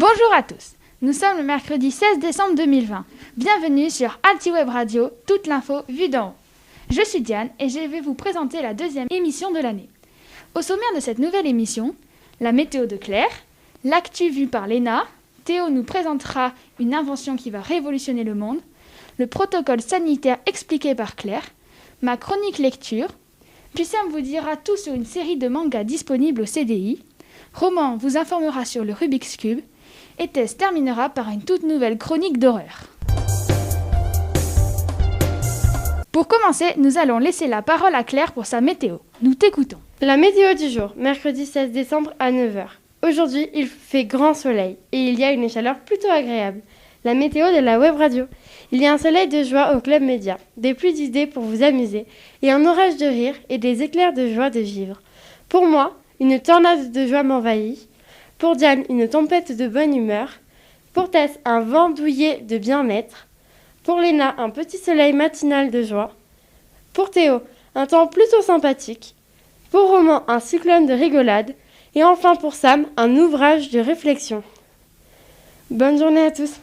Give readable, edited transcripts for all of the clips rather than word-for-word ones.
Bonjour à tous, nous sommes le mercredi 16 décembre 2020. Bienvenue sur AltiWeb Radio, toute l'info vue d'en haut. Je suis Diane et je vais vous présenter la deuxième émission de l'année. Au sommaire de cette nouvelle émission, la météo de Claire, l'actu vue par Léna, Théo nous présentera une invention qui va révolutionner le monde, le protocole sanitaire expliqué par Claire, ma chronique lecture, puis Sam vous dira tout sur une série de mangas disponibles au CDI, Roman vous informera sur le Rubik's Cube, et Tess terminera par une toute nouvelle chronique d'horreur. Pour commencer, nous allons laisser la parole à Claire pour sa météo. Nous t'écoutons. La météo du jour, mercredi 16 décembre à 9h. Aujourd'hui, il fait grand soleil et il y a une chaleur plutôt agréable. La météo de la web radio. Il y a un soleil de joie au Club Média, des pluies d'idées pour vous amuser et un orage de rire et des éclairs de joie de vivre. Pour moi, une tornade de joie m'envahit. Pour Diane, une tempête de bonne humeur. Pour Tess, un vent douillet de bien-être. Pour Léna, un petit soleil matinal de joie. Pour Théo, un temps plutôt sympathique. Pour Roman, un cyclone de rigolade. Et enfin pour Sam, un ouvrage de réflexion. Bonne journée à tous.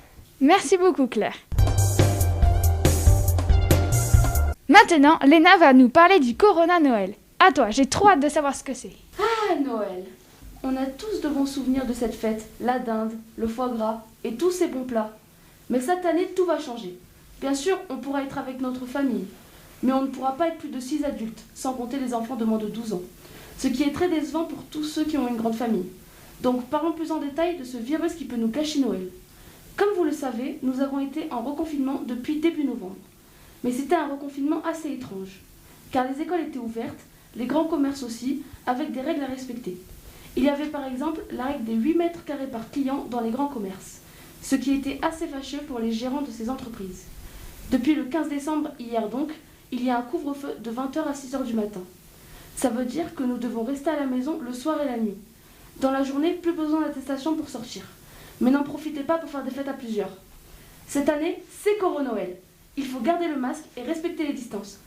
Merci beaucoup Claire. Maintenant, Léna va nous parler du Corona Noël. À toi, j'ai trop hâte de savoir ce que c'est. Ah, Noël! On a tous de bons souvenirs de cette fête, la dinde, le foie gras et tous ces bons plats. Mais cette année, tout va changer. Bien sûr, on pourra être avec notre famille, mais on ne pourra pas être plus de 6 adultes, sans compter les enfants de moins de 12 ans. Ce qui est très décevant pour tous ceux qui ont une grande famille. Donc parlons plus en détail de ce virus qui peut nous gâcher Noël. Comme vous le savez, nous avons été en reconfinement depuis début novembre. Mais c'était un reconfinement assez étrange, car les écoles étaient ouvertes, les grands commerces aussi, avec des règles à respecter. Il y avait par exemple la règle des 8 mètres carrés par client dans les grands commerces, ce qui était assez fâcheux pour les gérants de ces entreprises. Depuis le 15 décembre, hier donc, il y a un couvre-feu de 20h à 6h du matin. Ça veut dire que nous devons rester à la maison le soir et la nuit. Dans la journée, plus besoin d'attestation pour sortir. Mais n'en profitez pas pour faire des fêtes à plusieurs. Cette année, c'est Coro-Noël. Il faut garder le masque et respecter les distances.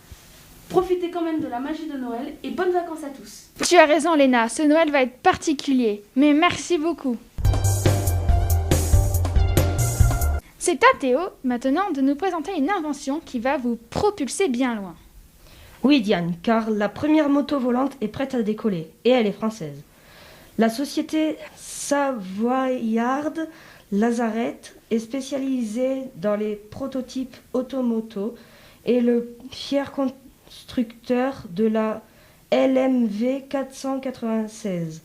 Profitez quand même de la magie de Noël et bonnes vacances à tous. Tu as raison Léna, ce Noël va être particulier, mais merci beaucoup. C'est à Théo maintenant de nous présenter une invention qui va vous propulser bien loin. Oui Diane, car la première moto volante est prête à décoller, et elle est française. La société Savoyard Lazarette est spécialisée dans les prototypes automoto et le fier constructeur de la LMV 496,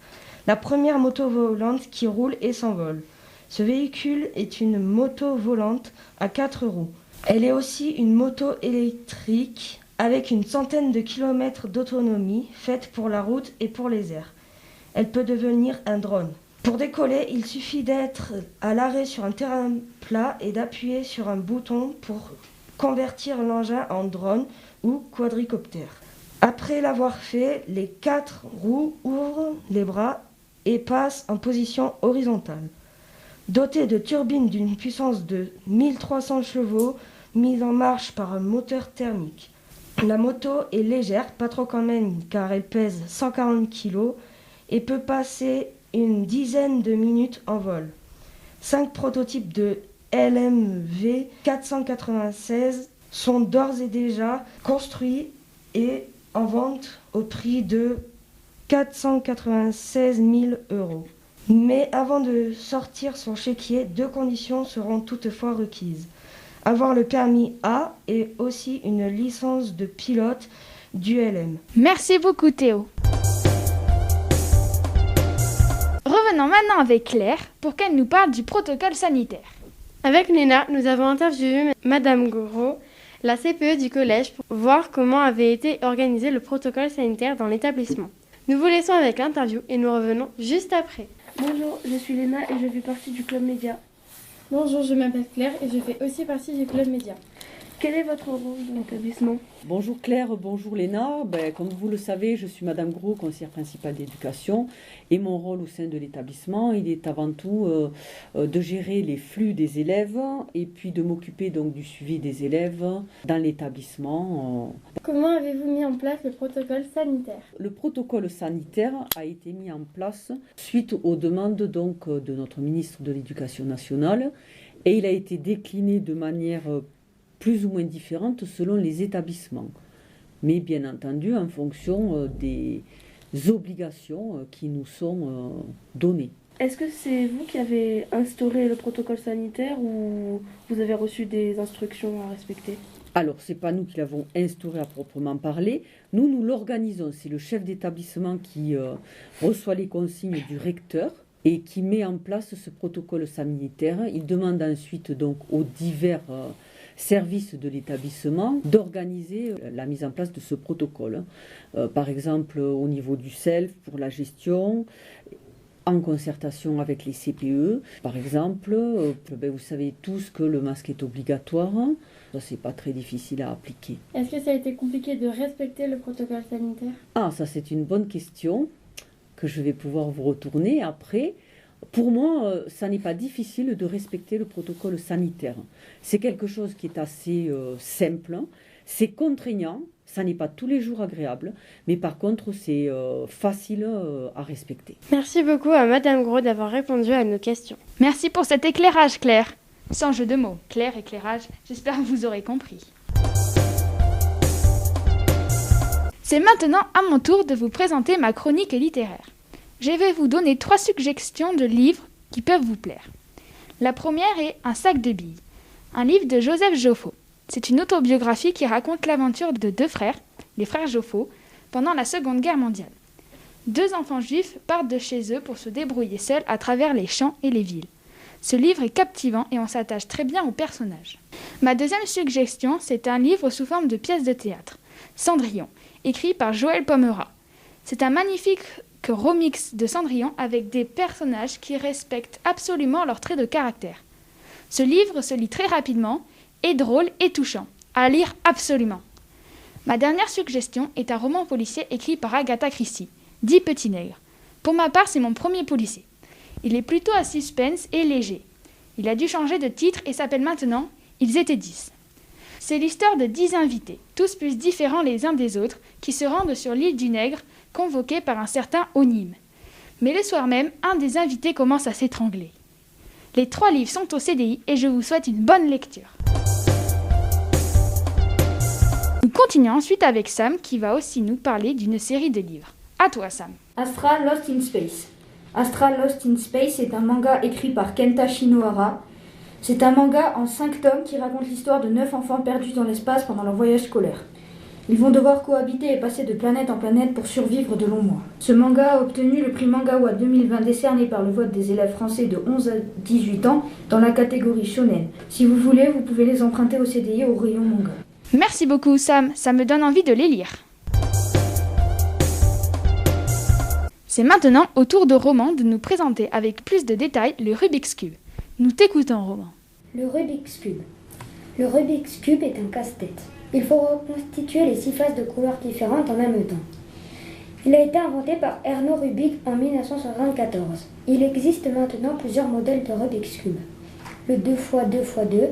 la première moto volante qui roule et s'envole. Ce véhicule est une moto volante à 4 roues. Elle est aussi une moto électrique avec une centaine de kilomètres d'autonomie, faite pour la route et pour les airs. Elle peut devenir un drone. Pour décoller, il suffit d'être à l'arrêt sur un terrain plat et d'appuyer sur un bouton pour convertir l'engin en drone ou quadricoptère. Après l'avoir fait, les 4 roues ouvrent les bras et passent en position horizontale. Dotée de turbines d'une puissance de 1300 chevaux, mise en marche par un moteur thermique. La moto est légère, pas trop quand même, car elle pèse 140 kg et peut passer une dizaine de minutes en vol. 5 prototypes de LMV 496 sont d'ores et déjà construits et en vente au prix de 496 000 €. Mais avant de sortir son chéquier, 2 conditions seront toutefois requises. Avoir le permis A et aussi une licence de pilote du LM. Merci beaucoup Théo. Revenons maintenant avec Claire pour qu'elle nous parle du protocole sanitaire. Avec Léna, nous avons interviewé Madame Gros, la CPE du collège, pour voir comment avait été organisé le protocole sanitaire dans l'établissement. Nous vous laissons avec l'interview et nous revenons juste après. Bonjour, je suis Léna et je fais partie du Club Média. Bonjour, je m'appelle Claire et je fais aussi partie du Club Média. Quel est votre rôle dans l'établissement? Bonjour Claire, bonjour Léna. Comme vous le savez, je suis Madame Gros, conseillère principale d'éducation, et mon rôle au sein de l'établissement, il est avant tout de gérer les flux des élèves et puis de m'occuper donc du suivi des élèves dans l'établissement. Comment avez-vous mis en place le protocole sanitaire? Le protocole sanitaire a été mis en place suite aux demandes donc de notre ministre de l'Éducation nationale, et il a été décliné de manière plus ou moins différentes selon les établissements, mais bien entendu en fonction des obligations qui nous sont données. Est-ce que c'est vous qui avez instauré le protocole sanitaire ou vous avez reçu des instructions à respecter? Alors, ce n'est pas nous qui l'avons instauré à proprement parler, nous l'organisons, c'est le chef d'établissement qui reçoit les consignes du recteur et qui met en place ce protocole sanitaire. Il demande ensuite donc aux divers services de l'établissement d'organiser la mise en place de ce protocole. Par exemple, au niveau du SELF pour la gestion, en concertation avec les CPE. Par exemple, vous savez tous que le masque est obligatoire. Ça, c'est pas très difficile à appliquer. Est-ce que ça a été compliqué de respecter le protocole sanitaire? Ah, ça c'est une bonne question que je vais pouvoir vous retourner après. Pour moi, ça n'est pas difficile de respecter le protocole sanitaire. C'est quelque chose qui est assez simple, c'est contraignant, ça n'est pas tous les jours agréable, mais par contre, c'est facile à respecter. Merci beaucoup à Madame Gros d'avoir répondu à nos questions. Merci pour cet éclairage, Claire. Sans jeu de mots, Claire, éclairage, j'espère que vous aurez compris. C'est maintenant à mon tour de vous présenter ma chronique littéraire. Je vais vous donner 3 suggestions de livres qui peuvent vous plaire. La première est Un sac de billes, un livre de Joseph Joffo. C'est une autobiographie qui raconte l'aventure de 2 frères, les frères Joffo, pendant la Seconde Guerre mondiale. 2 enfants juifs partent de chez eux pour se débrouiller seuls à travers les champs et les villes. Ce livre est captivant et on s'attache très bien aux personnages. Ma deuxième suggestion, c'est un livre sous forme de pièce de théâtre, Cendrillon, écrit par Joël Pomera. C'est un magnifique remix de Cendrillon avec des personnages qui respectent absolument leurs traits de caractère. Ce livre se lit très rapidement, est drôle et touchant, à lire absolument. Ma dernière suggestion est un roman policier écrit par Agatha Christie, 10 petits nègres. Pour ma part, c'est mon premier policier. Il est plutôt à suspense et léger. Il a dû changer de titre et s'appelle maintenant Ils étaient 10. C'est l'histoire de 10 invités, tous plus différents les uns des autres, qui se rendent sur l'île du Nègre, convoqués par un certain Onim. Mais le soir même, un des invités commence à s'étrangler. Les 3 livres sont au CDI et je vous souhaite une bonne lecture. Nous continuons ensuite avec Sam qui va aussi nous parler d'une série de livres. À toi Sam. Astra Lost in Space. Astra Lost in Space est un manga écrit par Kenta Shinohara. C'est un manga en 5 tomes qui raconte l'histoire de 9 enfants perdus dans l'espace pendant leur voyage scolaire. Ils vont devoir cohabiter et passer de planète en planète pour survivre de longs mois. Ce manga a obtenu le prix Mangawa 2020 décerné par le vote des élèves français de 11 à 18 ans dans la catégorie shonen. Si vous voulez, vous pouvez les emprunter au CDI au rayon manga. Merci beaucoup Sam, ça me donne envie de les lire. C'est maintenant au tour de Roman de nous présenter avec plus de détails le Rubik's Cube. Nous t'écoutons Roman. Le Rubik's Cube. Le Rubik's Cube est un casse-tête. Il faut reconstituer les 6 faces de couleurs différentes en même temps. Il a été inventé par Erno Rubik en 1974. Il existe maintenant plusieurs modèles de Rubik's Cube. Le 2x2x2,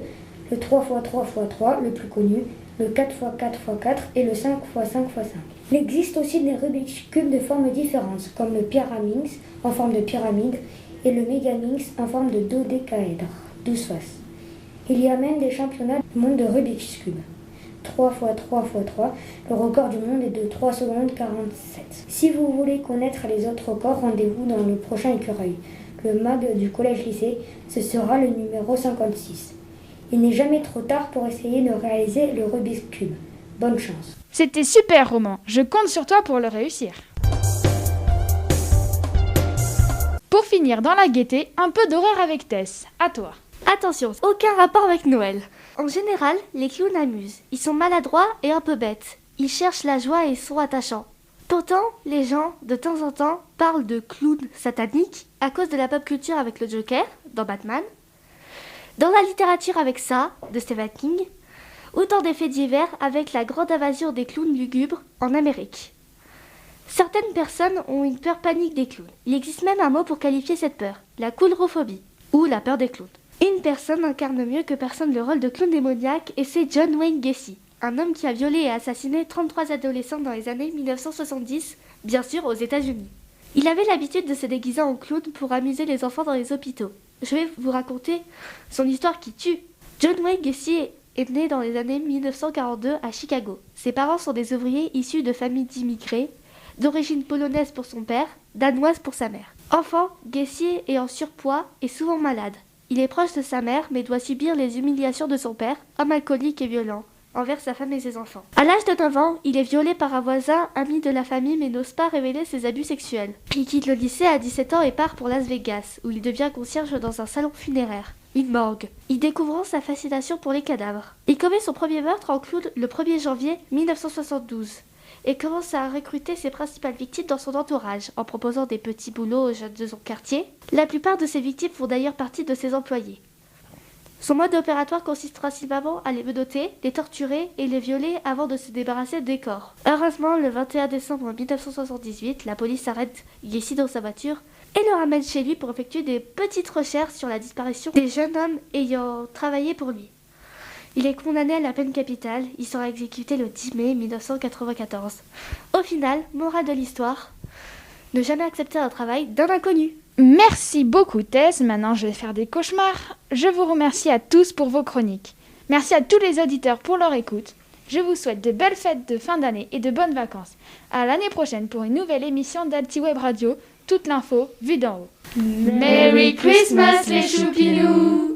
le 3x3x3, le plus connu, le 4x4x4 et le 5x5x5. Il existe aussi des Rubik's Cube de formes différentes, comme le Pyraminx en forme de pyramide et le Megaminx en forme de dodécaèdre, 12 faces. Il y a même des championnats du monde de Rubik's Cube. 3x3x3, le record du monde est de 3 secondes 47. Si vous voulez connaître les autres records, rendez-vous dans le prochain écureuil. Le MAG du collège-lycée, ce sera le numéro 56. Il n'est jamais trop tard pour essayer de réaliser le Rubik's Cube. Bonne chance. C'était super Roman, je compte sur toi pour le réussir. Pour finir dans la gaieté, un peu d'horreur avec Tess. À toi. Attention, aucun rapport avec Noël. En général, les clowns amusent. Ils sont maladroits et un peu bêtes. Ils cherchent la joie et sont attachants. Pourtant, les gens, de temps en temps, parlent de clowns sataniques à cause de la pop culture avec le Joker, dans Batman, dans la littérature avec ça, de Stephen King, Autant de faits divers avec la grande invasion des clowns lugubres en Amérique. Certaines personnes ont une peur panique des clowns. Il existe même un mot pour qualifier cette peur, la coulrophobie, ou la peur des clowns. Une personne incarne mieux que personne le rôle de clown démoniaque et c'est John Wayne Gacy, un homme qui a violé et assassiné 33 adolescents dans les années 1970, bien sûr aux États-Unis. Il avait l'habitude de se déguiser en clown pour amuser les enfants dans les hôpitaux. Je vais vous raconter son histoire qui tue. John Wayne Gacy est né dans les années 1942 à Chicago. Ses parents sont des ouvriers issus de familles d'immigrés, d'origine polonaise pour son père, danoise pour sa mère. Enfant, Gacy est en surpoids et souvent malade. Il est proche de sa mère mais doit subir les humiliations de son père, homme alcoolique et violent, envers sa femme et ses enfants. À l'âge de 9 ans, il est violé par un voisin, ami de la famille mais n'ose pas révéler ses abus sexuels. Il quitte le lycée à 17 ans et part pour Las Vegas, où il devient concierge dans un salon funéraire, une morgue, y découvrant sa fascination pour les cadavres. Il commet son premier meurtre en clown le 1er janvier 1972 et commence à recruter ses principales victimes dans son entourage, en proposant des petits boulots aux jeunes de son quartier. La plupart de ses victimes font d'ailleurs partie de ses employés. Son mode opératoire consiste principalement à les menotter, les torturer et les violer avant de se débarrasser des corps. Heureusement, le 21 décembre 1978, la police arrête Gacy dans sa voiture et le ramène chez lui pour effectuer des petites recherches sur la disparition des jeunes hommes ayant travaillé pour lui. Il est condamné à la peine capitale, il sera exécuté le 10 mai 1994. Au final, morale de l'histoire, ne jamais accepter un travail d'un inconnu. Merci beaucoup Tess, maintenant je vais faire des cauchemars. Je vous remercie à tous pour vos chroniques. Merci à tous les auditeurs pour leur écoute. Je vous souhaite de belles fêtes de fin d'année et de bonnes vacances. À l'année prochaine pour une nouvelle émission d'Alti-Web Radio, toute l'info vue d'en haut. Merry Christmas les choupinous!